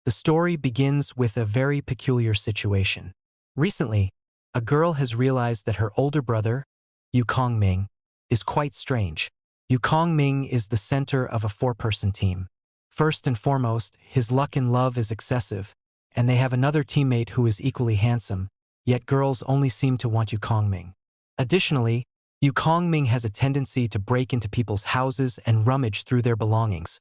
The story begins with a very peculiar situation. Recently, a girl has realized that her older brother, Yu Kongming, is quite strange. Yu Kongming is the center of a four-person team. First and foremost, his luck in love is excessive, and they have another teammate who is equally handsome, yet girls only seem to want Yu Kongming. Additionally, Yu Kongming has a tendency to break into people's houses and rummage through their belongings,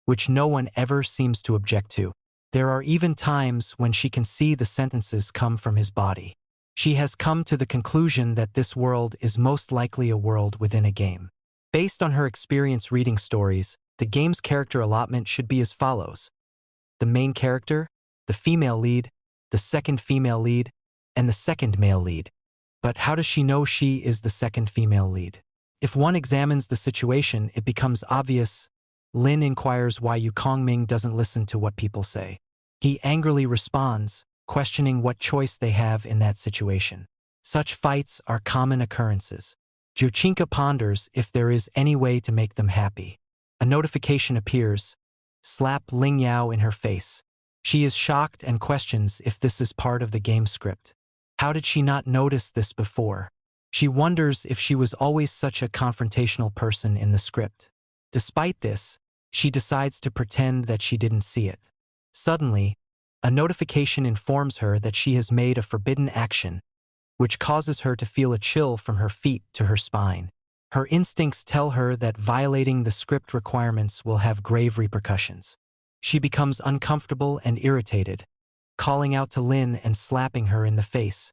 which no one ever seems to object to. There are even times when she can see the sentences come from his body. She has come to the conclusion that this world is most likely a world within a game. Based on her experience reading stories, the game's character allotment should be as follows: the main character, the female lead, the second female lead, and the second male lead. But how does she know she is the second female lead? If one examines the situation, it becomes obvious. Lin inquires why Yu Kongming doesn't listen to what people say. He angrily responds, questioning what choice they have in that situation. Such fights are common occurrences. Jochinka ponders if there is any way to make them happy. A notification appears. Slap Ling Yao in her face. She is shocked and questions if this is part of the game script. How did she not notice this before? She wonders if she was always such a confrontational person in the script. Despite this, she decides to pretend that she didn't see it. Suddenly, a notification informs her that she has made a forbidden action, which causes her to feel a chill from her feet to her spine. Her instincts tell her that violating the script requirements will have grave repercussions. She becomes uncomfortable and irritated, calling out to Lin and slapping her in the face,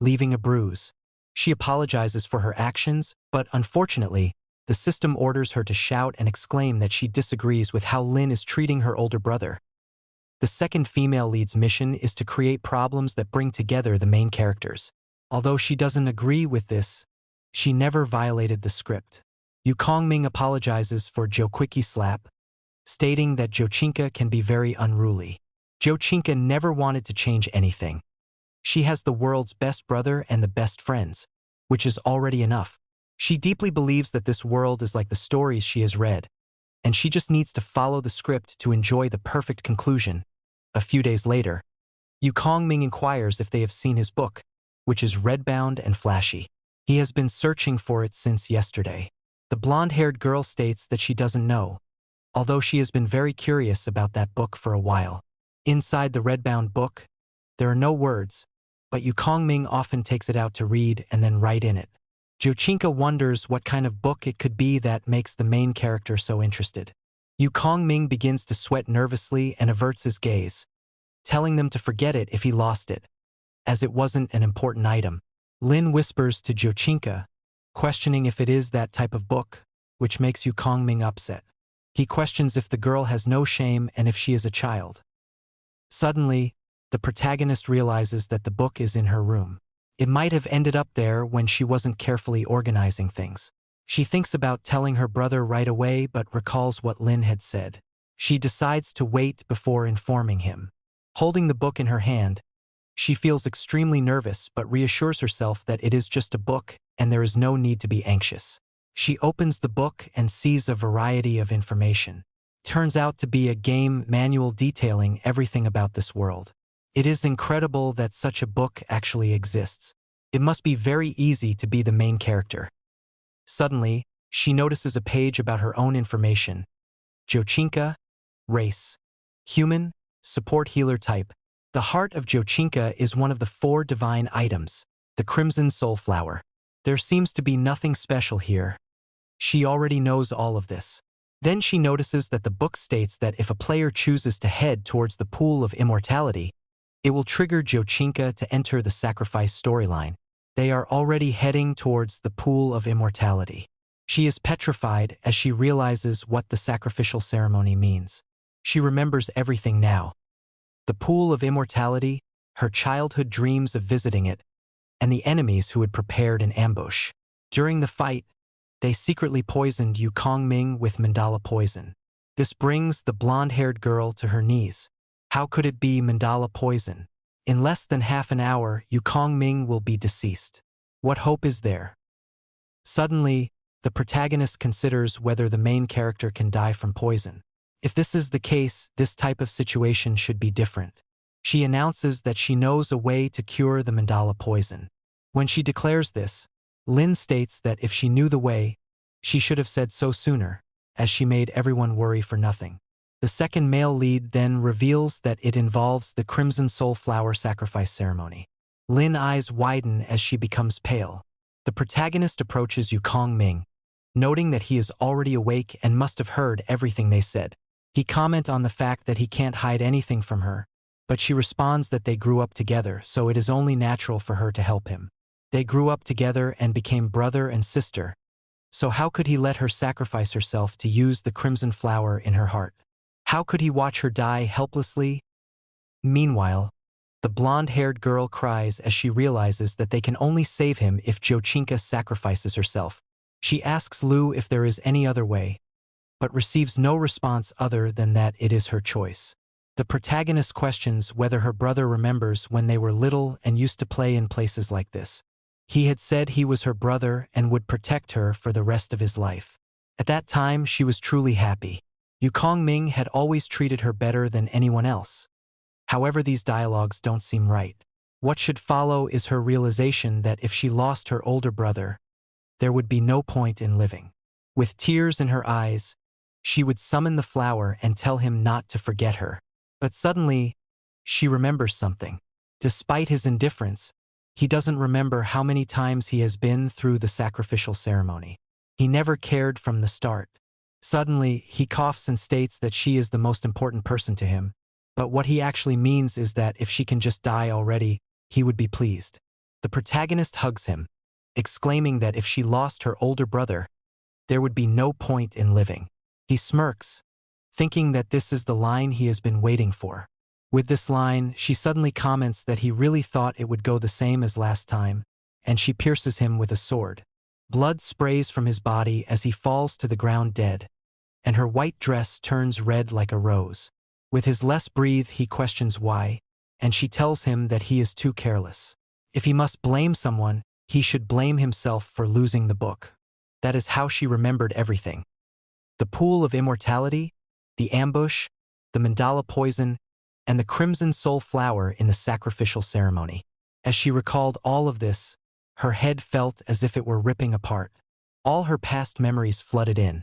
leaving a bruise. She apologizes for her actions, but unfortunately, the system orders her to shout and exclaim that she disagrees with how Lin is treating her older brother. The second female lead's mission is to create problems that bring together the main characters. Although she doesn't agree with this, she never violated the script. Yu Kongming apologizes for Joquiki's slap, stating that Jochinka can be very unruly. Jochinka never wanted to change anything. She has the world's best brother and the best friends, which is already enough. She deeply believes that this world is like the stories she has read, and she just needs to follow the script to enjoy the perfect conclusion. A few days later, Yu Kongming inquires if they have seen his book, which is red-bound and flashy. He has been searching for it since yesterday. The blonde-haired girl states that she doesn't know, although she has been very curious about that book for a while. Inside the red-bound book, there are no words, but Yu Kongming often takes it out to read and then write in it. Jochinka wonders what kind of book it could be that makes the main character so interested. Yu Kongming begins to sweat nervously and averts his gaze, telling them to forget it if he lost it, as it wasn't an important item. Lin whispers to Jochinka, questioning if it is that type of book, which makes Yu Kongming upset. He questions if the girl has no shame and if she is a child. Suddenly, the protagonist realizes that the book is in her room. It might have ended up there when she wasn't carefully organizing things. She thinks about telling her brother right away but recalls what Lin had said. She decides to wait before informing him. Holding the book in her hand, she feels extremely nervous but reassures herself that it is just a book and there is no need to be anxious. She opens the book and sees a variety of information. Turns out to be a game manual detailing everything about this world. It is incredible that such a book actually exists. It must be very easy to be the main character. Suddenly, she notices a page about her own information. Jochinka, race, human, support healer type. The heart of Jochinka is one of the 4 divine items, the Crimson Soul Flower. There seems to be nothing special here. She already knows all of this. Then she notices that the book states that if a player chooses to head towards the Pool of Immortality, it will trigger Jochinka to enter the sacrifice storyline. They are already heading towards the Pool of Immortality. She is petrified as she realizes what the sacrificial ceremony means. She remembers everything now. The Pool of Immortality, her childhood dreams of visiting it, and the enemies who had prepared an ambush. During the fight, they secretly poisoned Yu Kongming with mandala poison. This brings the blonde-haired girl to her knees. How could it be mandala poison? In less than half an hour, Yu Kongming will be deceased. What hope is there? Suddenly, the protagonist considers whether the main character can die from poison. If this is the case, this type of situation should be different. She announces that she knows a way to cure the mandala poison. When she declares this, Lin states that if she knew the way, she should have said so sooner, as she made everyone worry for nothing. The second male lead then reveals that it involves the Crimson Soul Flower sacrifice ceremony. Lin's eyes widen as she becomes pale. The protagonist approaches Yukong Ming, noting that he is already awake and must have heard everything they said. He comments on the fact that he can't hide anything from her, but she responds that they grew up together, so it is only natural for her to help him. They grew up together and became brother and sister, so how could he let her sacrifice herself to use the crimson flower in her heart? How could he watch her die helplessly? Meanwhile, the blonde-haired girl cries as she realizes that they can only save him if Jochinka sacrifices herself. She asks Lu if there is any other way, but receives no response other than that it is her choice. The protagonist questions whether her brother remembers when they were little and used to play in places like this. He had said he was her brother and would protect her for the rest of his life. At that time, she was truly happy. Yukong Ming had always treated her better than anyone else. However, these dialogues don't seem right. What should follow is her realization that if she lost her older brother, there would be no point in living. With tears in her eyes, she would summon the flower and tell him not to forget her. But suddenly, she remembers something. Despite his indifference, he doesn't remember how many times he has been through the sacrificial ceremony. He never cared from the start. Suddenly, he coughs and states that she is the most important person to him, but what he actually means is that if she can just die already, he would be pleased. The protagonist hugs him, exclaiming that if she lost her older brother, there would be no point in living. He smirks, thinking that this is the line he has been waiting for. With this line, she suddenly comments that he really thought it would go the same as last time, and she pierces him with a sword. Blood sprays from his body as he falls to the ground dead, and her white dress turns red like a rose. With his last breath, he questions why, and she tells him that he is too careless. If he must blame someone, he should blame himself for losing the book. That is how she remembered everything. The pool of immortality, the ambush, the mandala poison, and the crimson soul flower in the sacrificial ceremony. As she recalled all of this, her head felt as if it were ripping apart. All her past memories flooded in.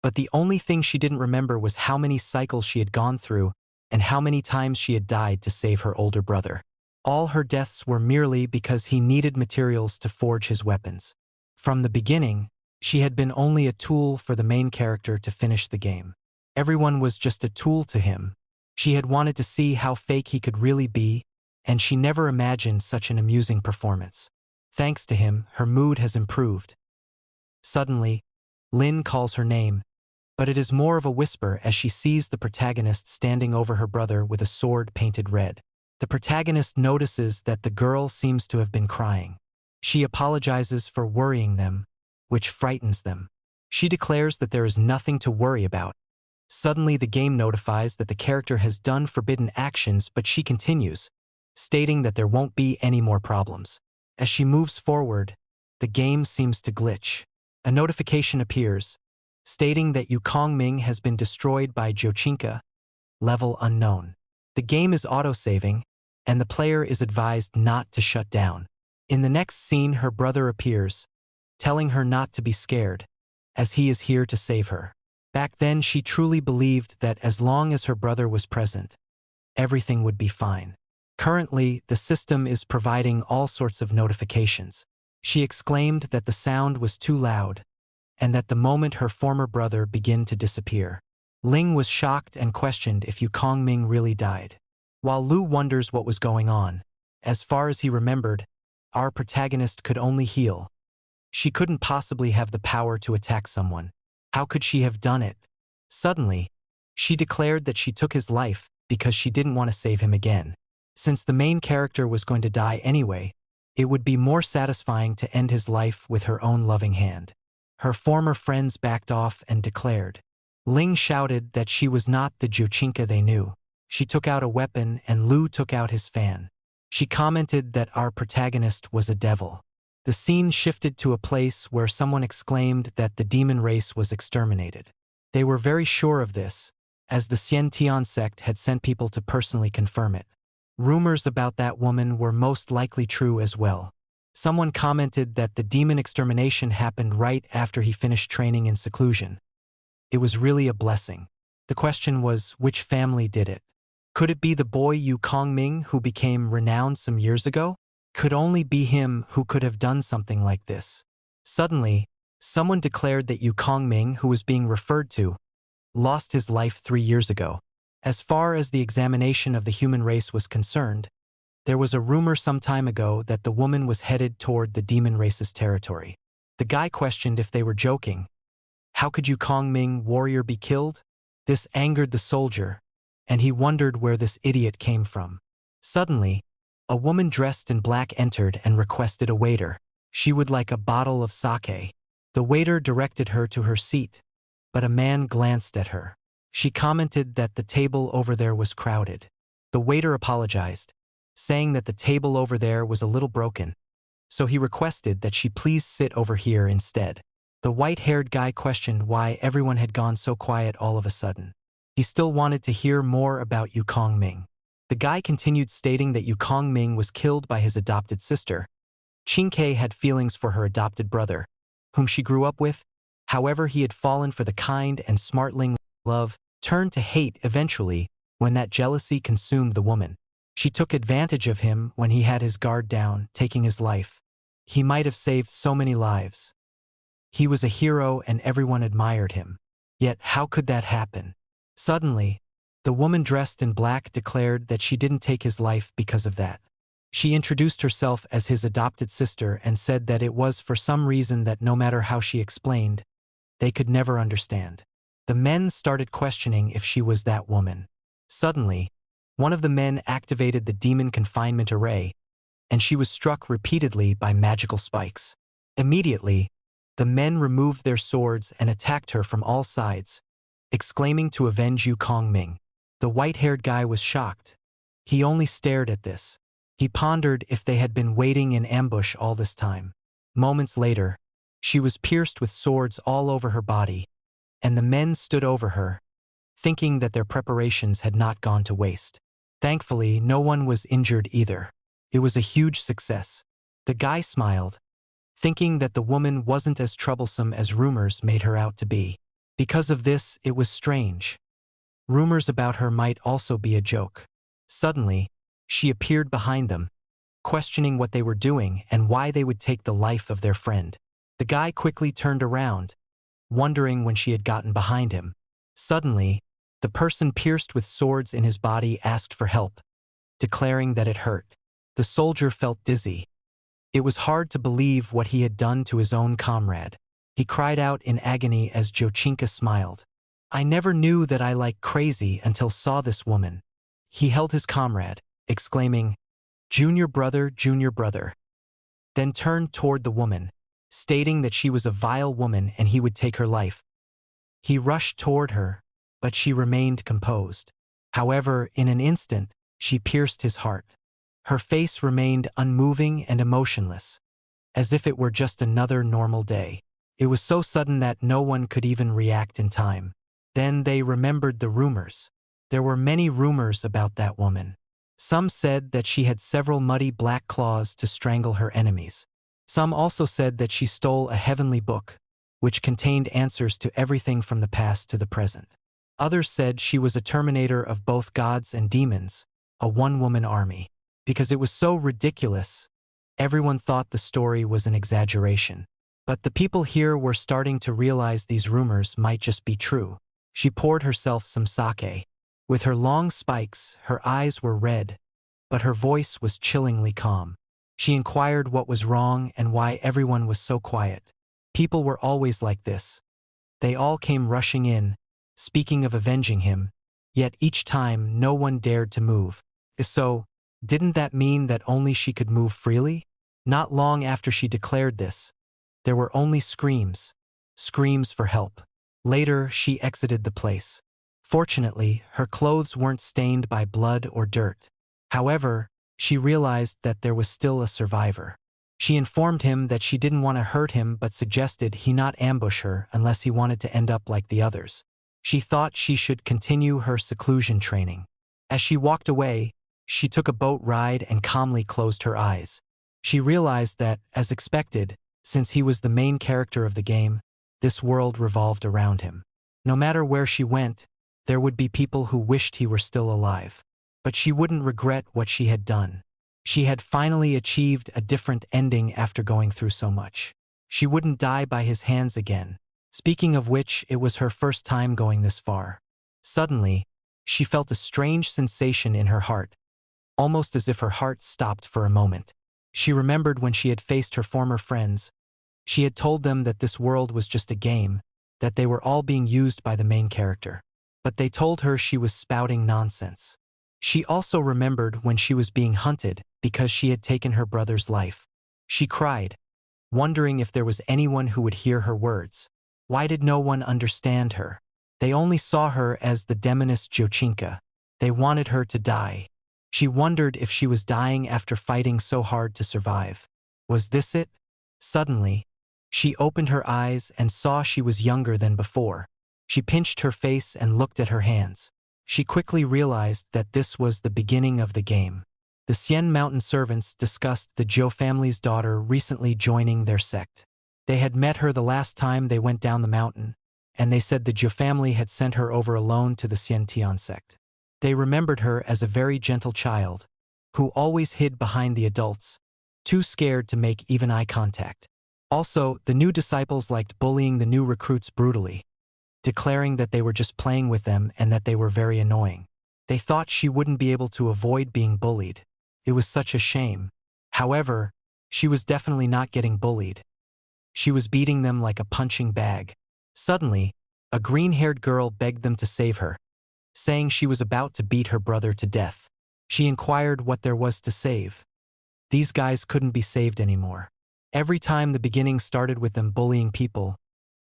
But the only thing she didn't remember was how many cycles she had gone through and how many times she had died to save her older brother. All her deaths were merely because he needed materials to forge his weapons. From the beginning, she had been only a tool for the main character to finish the game. Everyone was just a tool to him. She had wanted to see how fake he could really be, and she never imagined such an amusing performance. Thanks to him, her mood has improved. Suddenly, Lin calls her name, but it is more of a whisper as she sees the protagonist standing over her brother with a sword painted red. The protagonist notices that the girl seems to have been crying. She apologizes for worrying them, which frightens them. She declares that there is nothing to worry about. Suddenly, the game notifies that the character has done forbidden actions, but she continues, stating that there won't be any more problems. As she moves forward, the game seems to glitch. A notification appears, stating that Yukong Ming has been destroyed by Jochinka, level unknown. The game is autosaving, and the player is advised not to shut down. In the next scene, her brother appears, telling her not to be scared, as he is here to save her. Back then, she truly believed that as long as her brother was present, everything would be fine. Currently, the system is providing all sorts of notifications. She exclaimed that the sound was too loud, and that the moment her former brother began to disappear. Ling was shocked and questioned if Yukong Ming really died. While Lu wonders what was going on, as far as he remembered, our protagonist could only heal. She couldn't possibly have the power to attack someone. How could she have done it? Suddenly, she declared that she took his life because she didn't want to save him again. Since the main character was going to die anyway, it would be more satisfying to end his life with her own loving hand. Her former friends backed off and declared. Ling shouted that she was not the Jochinka they knew. She took out a weapon and Lu took out his fan. She commented that our protagonist was a devil. The scene shifted to a place where someone exclaimed that the demon race was exterminated. They were very sure of this, as the Xiantian sect had sent people to personally confirm it. Rumors about that woman were most likely true as well. Someone commented that the demon extermination happened right after he finished training in seclusion. It was really a blessing. The question was, which family did it? Could it be the boy Yu Kongming who became renowned some years ago? Could only be him who could have done something like this. Suddenly, someone declared that Yu Kongming, who was being referred to, lost his life 3 years ago. As far as the examination of the human race was concerned, there was a rumor some time ago that the woman was headed toward the demon race's territory. The guy questioned if they were joking. How could Yu Kongming warrior be killed? This angered the soldier, and he wondered where this idiot came from. Suddenly, a woman dressed in black entered and requested a waiter. She would like a bottle of sake. The waiter directed her to her seat, but a man glanced at her. She commented that the table over there was crowded. The waiter apologized, saying that the table over there was a little broken, so he requested that she please sit over here instead. The white-haired guy questioned why everyone had gone so quiet all of a sudden. He still wanted to hear more about Yu Kongming. The guy continued stating that Yu Kongming was killed by his adopted sister. Qingke had feelings for her adopted brother, whom she grew up with. However, he had fallen for the kind and smartling love, turned to hate eventually when that jealousy consumed the woman. She took advantage of him when he had his guard down, taking his life. He might have saved so many lives. He was a hero and everyone admired him. Yet how could that happen? Suddenly, the woman dressed in black declared that she didn't take his life because of that. She introduced herself as his adopted sister and said that it was for some reason that no matter how she explained, they could never understand. The men started questioning if she was that woman. Suddenly, one of the men activated the demon confinement array, and she was struck repeatedly by magical spikes. Immediately, the men removed their swords and attacked her from all sides, exclaiming to avenge Yu Kongming. The white-haired guy was shocked. He only stared at this. He pondered if they had been waiting in ambush all this time. Moments later, she was pierced with swords all over her body, and the men stood over her, thinking that their preparations had not gone to waste. Thankfully, no one was injured either. It was a huge success. The guy smiled, thinking that the woman wasn't as troublesome as rumors made her out to be. Because of this, it was strange. Rumors about her might also be a joke. Suddenly, she appeared behind them, questioning what they were doing and why they would take the life of their friend. The guy quickly turned around, wondering when she had gotten behind him. Suddenly, the person pierced with swords in his body asked for help, declaring that it hurt. The soldier felt dizzy. It was hard to believe what he had done to his own comrade. He cried out in agony as Jochinka smiled. I never knew that I like crazy until saw this woman. He held his comrade, exclaiming, junior brother, then turned toward the woman, stating that she was a vile woman and he would take her life. He rushed toward her, but she remained composed. However, in an instant, she pierced his heart. Her face remained unmoving and emotionless, as if it were just another normal day. It was so sudden that no one could even react in time. Then they remembered the rumors. There were many rumors about that woman. Some said that she had several muddy black claws to strangle her enemies. Some also said that she stole a heavenly book, which contained answers to everything from the past to the present. Others said she was a terminator of both gods and demons, a one-woman army. Because it was so ridiculous, everyone thought the story was an exaggeration. But the people here were starting to realize these rumors might just be true. She poured herself some sake. With her long spikes, her eyes were red, but her voice was chillingly calm. She inquired what was wrong and why everyone was so quiet. People were always like this. They all came rushing in, speaking of avenging him, yet each time no one dared to move. If so, didn't that mean that only she could move freely? Not long after she declared this, there were only screams for help. Later, she exited the place. Fortunately, her clothes weren't stained by blood or dirt. However, she realized that there was still a survivor. She informed him that she didn't want to hurt him but suggested he not ambush her unless he wanted to end up like the others. She thought she should continue her seclusion training. As she walked away, she took a boat ride and calmly closed her eyes. She realized that, as expected, since he was the main character of the game, this world revolved around him. No matter where she went, there would be people who wished he were still alive. But she wouldn't regret what she had done. She had finally achieved a different ending after going through so much. She wouldn't die by his hands again. Speaking of which, it was her first time going this far. Suddenly, she felt a strange sensation in her heart, almost as if her heart stopped for a moment. She remembered when she had faced her former friends. She had told them that this world was just a game, that they were all being used by the main character. But they told her she was spouting nonsense. She also remembered when she was being hunted because she had taken her brother's life. She cried, wondering if there was anyone who would hear her words. Why did no one understand her? They only saw her as the demoness Jochinka. They wanted her to die. She wondered if she was dying after fighting so hard to survive. Was this it? Suddenly, she opened her eyes and saw she was younger than before. She pinched her face and looked at her hands. She quickly realized that this was the beginning of the game. The Xian Mountain servants discussed the Zhou family's daughter recently joining their sect. They had met her the last time they went down the mountain, and they said the Zhou family had sent her over alone to the Xian Tian sect. They remembered her as a very gentle child, who always hid behind the adults, too scared to make even eye contact. Also, the new disciples liked bullying the new recruits brutally, declaring that they were just playing with them and that they were very annoying. They thought she wouldn't be able to avoid being bullied. It was such a shame. However, she was definitely not getting bullied. She was beating them like a punching bag. Suddenly, a green-haired girl begged them to save her, saying she was about to beat her brother to death. She inquired what there was to save. These guys couldn't be saved anymore. Every time the beginning started with them bullying people,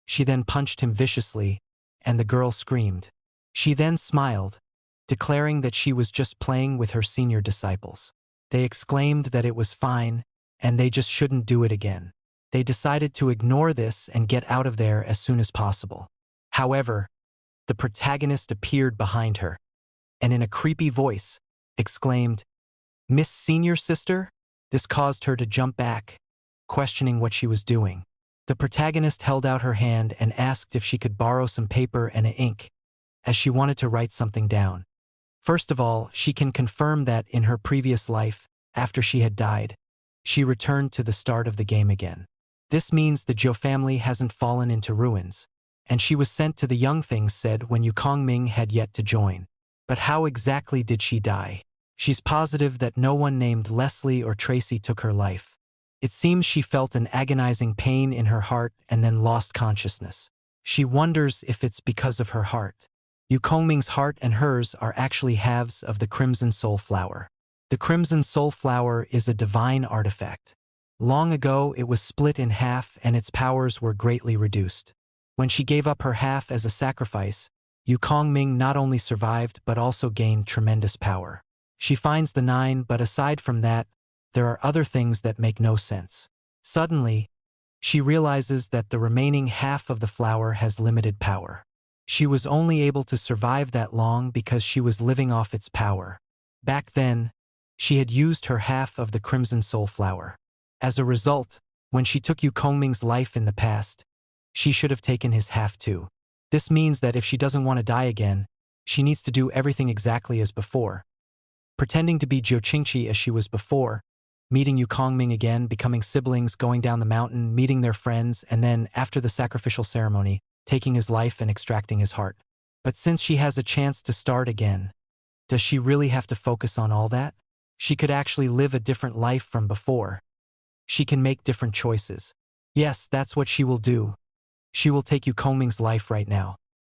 she then punched him viciously, and the girl screamed. She then smiled, declaring that she was just playing with her senior disciples. They exclaimed that it was fine, and they just shouldn't do it again. They decided to ignore this and get out of there as soon as possible. However, the protagonist appeared behind her, and in a creepy voice, exclaimed, "Miss Senior Sister?" This caused her to jump back, questioning what she was doing. The protagonist held out her hand and asked if she could borrow some paper and an ink, as she wanted to write something down. First of all, she can confirm that in her previous life, after she had died, she returned to the start of the game again. This means the Zhou family hasn't fallen into ruins, and she was sent to the young things said when Yukong Ming had yet to join. But how exactly did she die? She's positive that no one named Leslie or Tracy took her life. It seems she felt an agonizing pain in her heart and then lost consciousness. She wonders if it's because of her heart. Yukong Ming's heart and hers are actually halves of the Crimson Soul Flower. The Crimson Soul Flower is a divine artifact. Long ago, it was split in half and its powers were greatly reduced. When she gave up her half as a sacrifice, Yukong Ming not only survived but also gained tremendous power. She finds the 9, but aside from that, there are other things that make no sense. Suddenly, she realizes that the remaining half of the flower has limited power. She was only able to survive that long because she was living off its power. Back then, she had used her half of the Crimson Soul Flower. As a result, when she took Yukong Ming's life in the past, she should have taken his half too. This means that if she doesn't want to die again, she needs to do everything exactly as before. Pretending to be Zhou Qingqi as she was before, meeting Yukong Ming again, becoming siblings, going down the mountain, meeting their friends, and then, after the sacrificial ceremony, taking his life and extracting his heart. But since she has a chance to start again, does she really have to focus on all that? She could actually live a different life from before. She can make different choices. Yes, that's what she will do. She will take Yukong Ming's life right now.